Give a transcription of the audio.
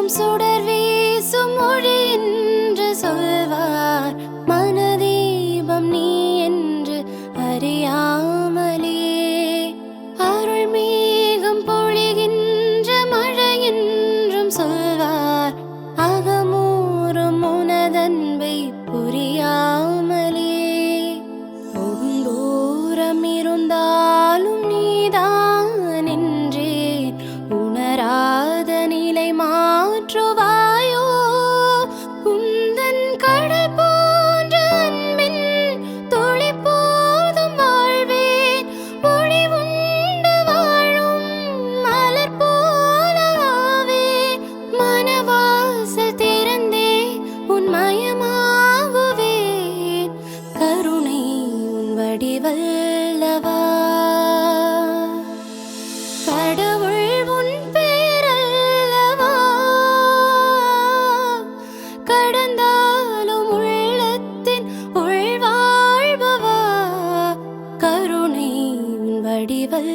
சுடர் வீசும் மொழி என்று சொல்வார். மனதீபம் நீ என்று அறியாமலே அருள் மேகம் பொழிகின்ற மழை என்றும் சொல்வார். அகமூறும் உனதன்பை புரியாமலே தூரம் இருந்தாலும் நீதான் என்றேன். உணராத நிலை மாற்றுவாயோ? உந்தன் கடல் போன்ற அன்பின் துளி போதும் வாழ்வேன். ஒளி உண்டு வாழும் மலர் போலவே மனவாசல் திறந்தே உன் மயமாகுவேன். கருணை உன் வடிவல்லவா? கடவுள் உன் பேரல்லவா? கடந்தாலும் உள்ளத்தின் உள்வாழ்பவா? கருணை உன் வடிவல்